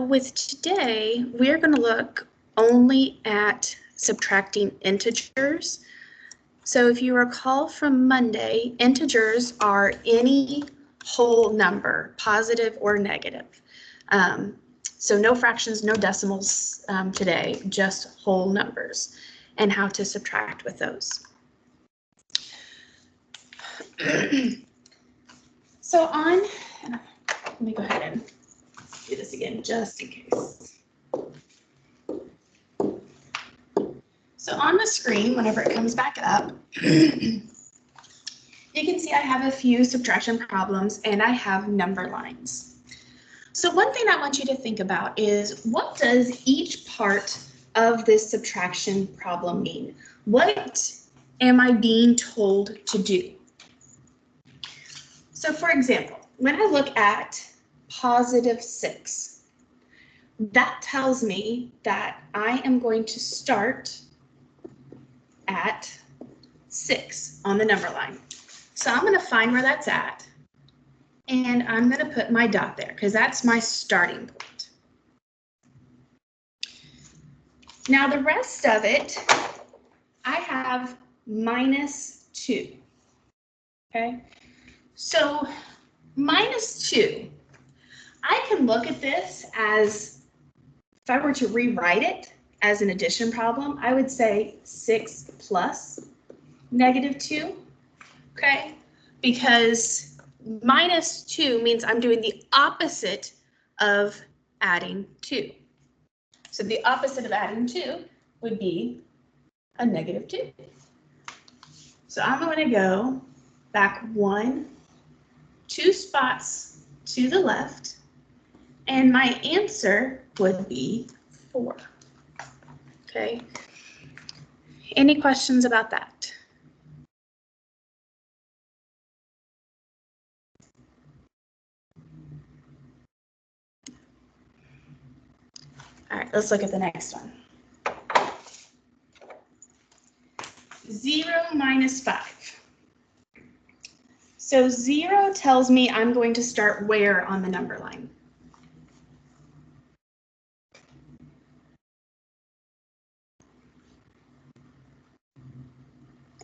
with today, we're going to look only at subtracting integers. So if you recall from Monday, integers are any whole number, positive or negative. So no fractions, no decimals today, just whole numbers and how to subtract with those. So let me go ahead and do this again just in case. So on the screen, whenever it comes back up, you can see I have a few subtraction problems and I have number lines. So one thing I want you to think about is, what does each part of this subtraction problem mean? What am I being told to do? So for example, when I look at positive 6, that tells me that I am going to start at 6 on the number line. So I'm going to find where that's at, and I'm going to put my dot there because that's my starting point. Now the rest of it, I have -2. Okay, so -2, I can look at this as, if I were to rewrite it as an addition problem, I would say 6 plus -2, okay? Because -2 means I'm doing the opposite of adding 2. So the opposite of adding 2 would be a -2. So I'm going to go back 2 spots to the left, and my answer would be 4. Okay. Any questions about that? All right, let's look at the next one. 0 minus 5. So 0 tells me I'm going to start where on the number line?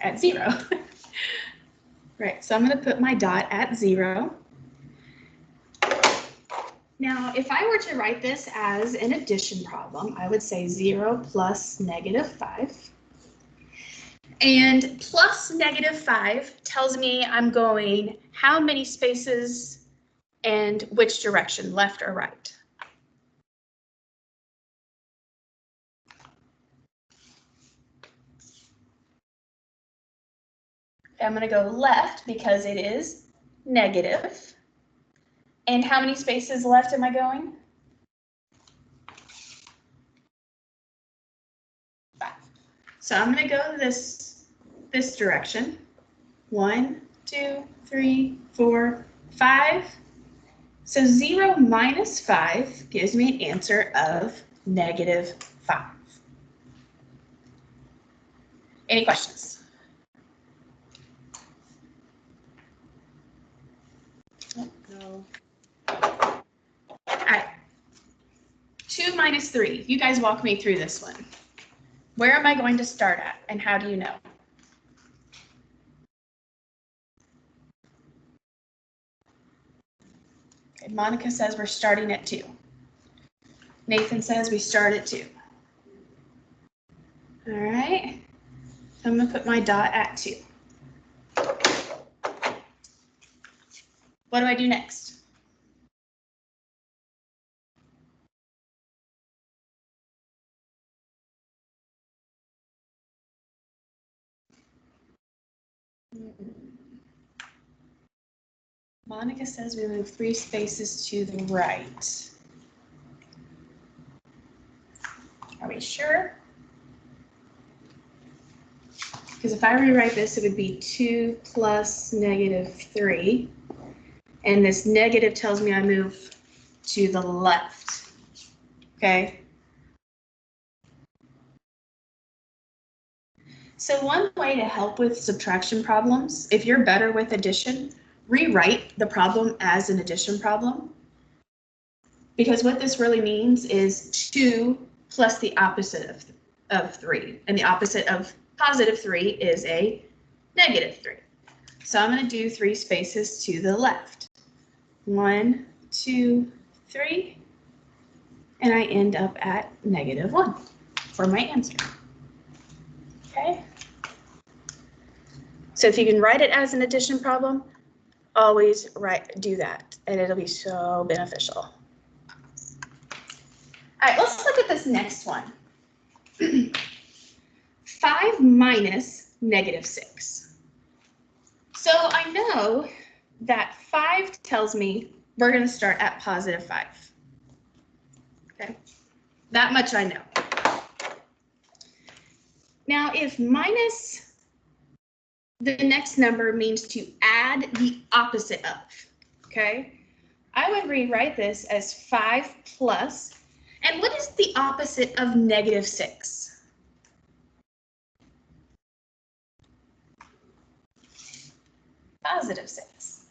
At 0. Right, so I'm going to put my dot at 0. Now, if I were to write this as an addition problem, I would say 0 plus -5. And plus -5 tells me I'm going how many spaces and which direction, left or right. I'm going to go left because it is negative. And how many spaces left am I going? 5. So I'm going to go this direction. 1, 2, 3, 4, 5. So 0 minus 5 gives me an answer of -5. Any questions? No. All right. 2 minus 3. You guys walk me through this one. Where am I going to start at, and how do you know? Okay, Monica says we're starting at 2. Nathan says we start at 2. All right. I'm going to put my dot at 2. What do I do next? Monica says we move 3 spaces to the right. Are we sure? Because if I rewrite this, it would be 2 plus -3. And this negative tells me I move to the left. Okay. So one way to help with subtraction problems, if you're better with addition, rewrite the problem as an addition problem. because what this really means is 2 plus the opposite of 3. And the opposite of positive 3 is a negative 3. So I'm going to do 3 spaces to the left. 1, 2, 3. And I end up at -1 for my answer. Okay. So if you can write it as an addition problem, always do that, and it'll be so beneficial. All right, let's look at this next one. 5 minus -6. So I know that 5 tells me we're going to start at +5. Okay, that much I know. Now, if minus the next number means to add the opposite of, okay, I would rewrite this as 5 plus, and what is the opposite of -6? +6.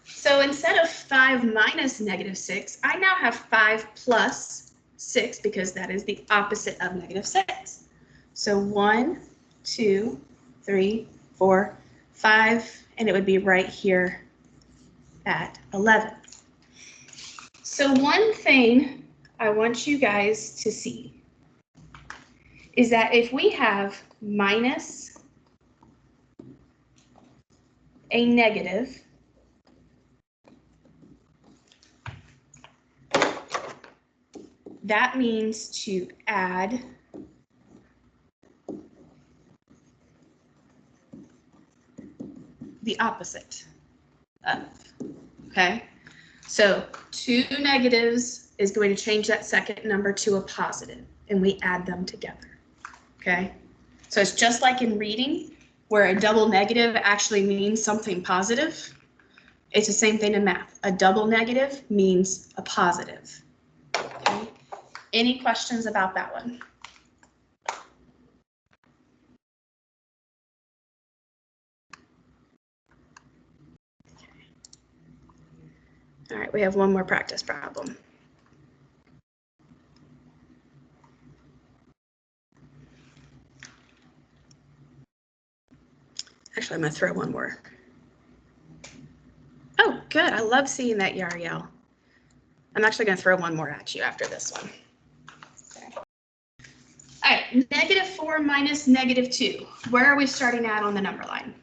So instead of 5 minus -6, I now have 5 plus 6 because that is the opposite of -6. So 1, 2, 3, 4, 5, and it would be right here at 11. So one thing I want you guys to see is that if we have minus a negative, that means to add the opposite of, okay? So 2 negatives is going to change that second number to a positive, and we add them together, okay? So it's just like in reading, where a double negative actually means something positive. It's the same thing in math. A double negative means a positive, okay? Any questions about that one? All right, we have one more practice problem. Actually, I'm going to throw one more. Oh, good. I love seeing that, Yariel. I'm actually going to throw one more at you after this one. Okay. All right, -4 minus -2. Where are we starting at on the number line?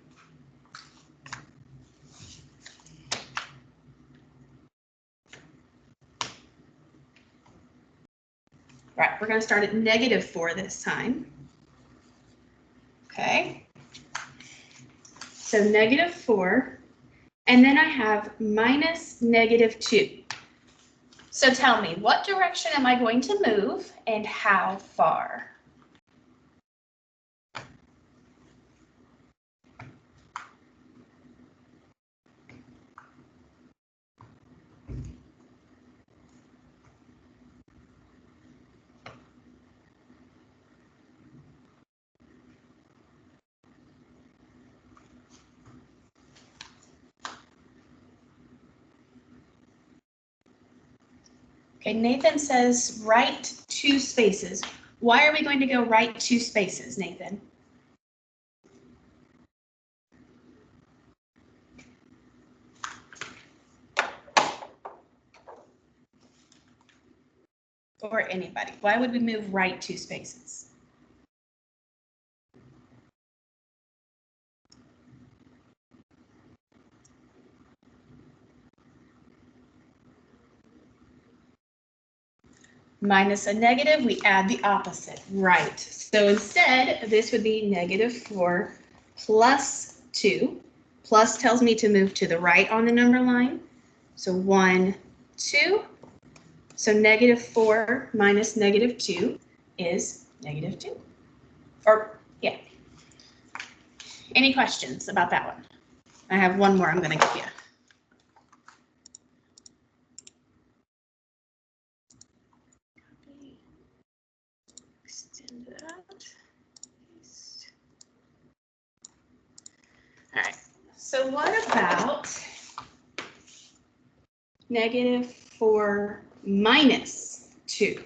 Right, we're going to start at -4 this time. Okay. So -4, and then I have minus -2. So tell me, what direction am I going to move and how far? Okay, Nathan says write 2 spaces. Why are we going to go write 2 spaces, Nathan? Or anybody. Why would we move right 2 spaces? Minus a negative, we add the opposite, right? So instead, this would be -4 plus 2. Plus tells me to move to the right on the number line. So 1, 2. So -4 minus -2 is -2. Or, yeah. Any questions about that one? I have one more I'm going to give you. Extend that. All right. So what about -4 minus 2.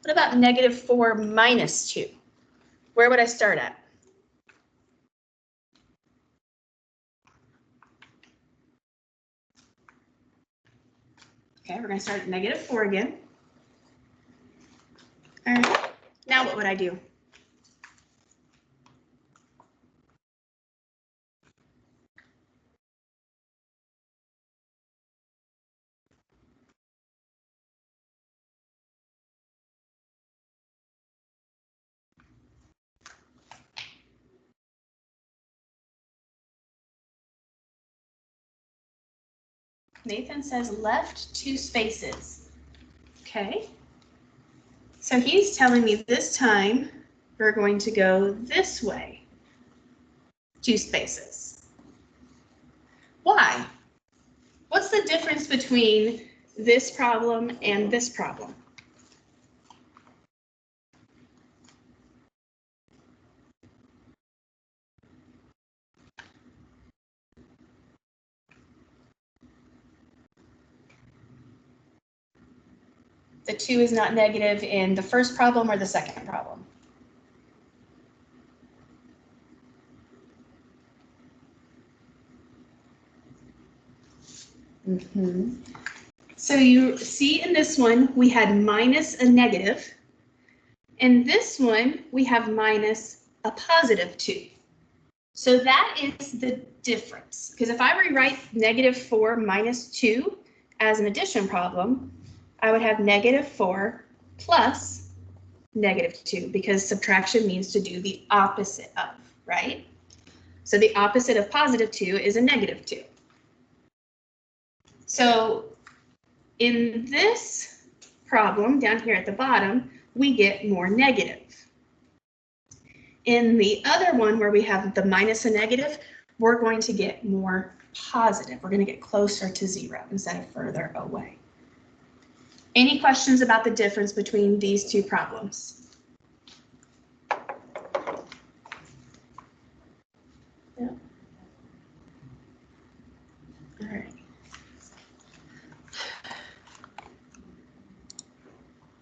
What about -4 minus 2? Where would I start at? Okay, we're going to start at -4 again. All right, now what would I do? Nathan says left 2 spaces. Okay. So he's telling me this time we're going to go this way. 2 spaces. Why? What's the difference between this problem and this problem? The 2 is not negative in the first problem or the second problem. So you see in this one, we had minus a negative. In this one, we have minus a positive 2. So that is the difference. Because if I rewrite -4 minus 2 as an addition problem, I would have -4 plus -2, because subtraction means to do the opposite of, right? So the opposite of +2 is a -2. So in this problem down here at the bottom, we get more negative. In the other one where we have the minus a negative, we're going to get more positive. We're going to get closer to 0 instead of further away. Any questions about the difference between these two problems? Yeah. All right.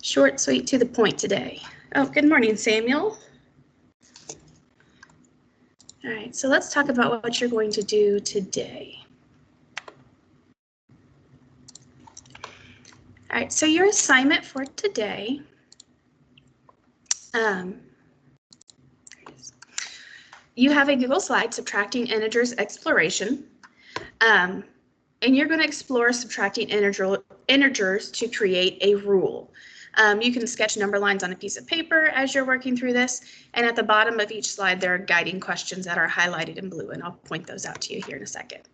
Short, sweet, to the point today. Oh, good morning, Samuel. All right, so let's talk about what you're going to do today. All right, so your assignment for today, you have a Google slide, Subtracting Integers Exploration, and you're going to explore subtracting integers to create a rule. You can sketch number lines on a piece of paper as you're working through this, and at the bottom of each slide there are guiding questions that are highlighted in blue, and I'll point those out to you here in a second.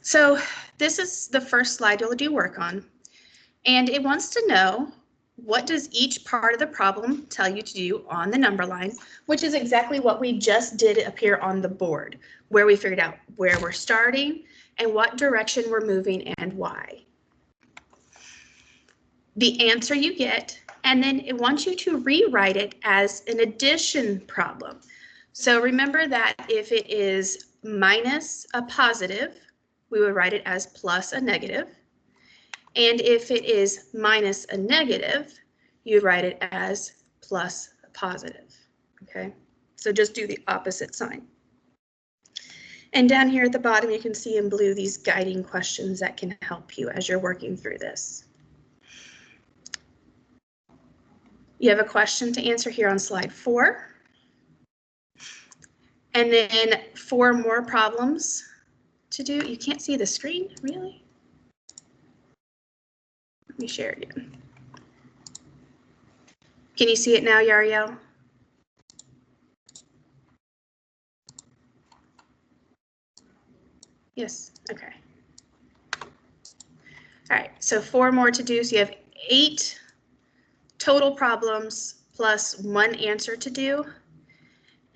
So this is the first slide you'll do work on, and it wants to know, what does each part of the problem tell you to do on the number line, which is exactly what we just did appear on the board, where we figured out where we're starting and what direction we're moving and why. The answer you get, and then it wants you to rewrite it as an addition problem. So remember that if it is minus a positive, we would write it as plus a negative. And if it is minus a negative, you write it as plus a positive. Okay, so just do the opposite sign. And down here at the bottom, you can see in blue these guiding questions that can help you as you're working through this. You have a question to answer here on slide 4. And then 4 more problems to do. You can't see the screen, really? Let me share again. Can you see it now, Yariel? Yes, okay. All right, so 4 more to do. So you have 8 total problems plus 1 answer to do.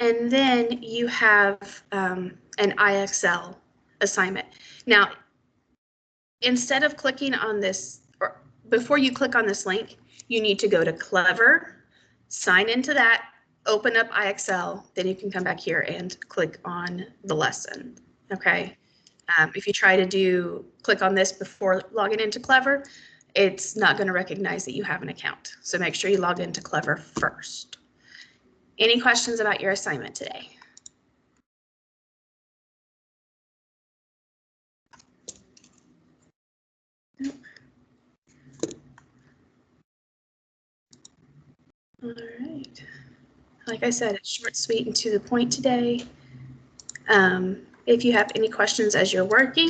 And then you have an IXL assignment. Now, instead of clicking on this, or before you click on this link, you need to go to Clever, sign into that, open up IXL, then you can come back here and click on the lesson, okay? If you try to click on this before logging into Clever, it's not going to recognize that you have an account. So make sure you log into Clever first. Any questions about your assignment today? Nope. All right. Like I said, it's short, sweet, and to the point today. If you have any questions as you're working,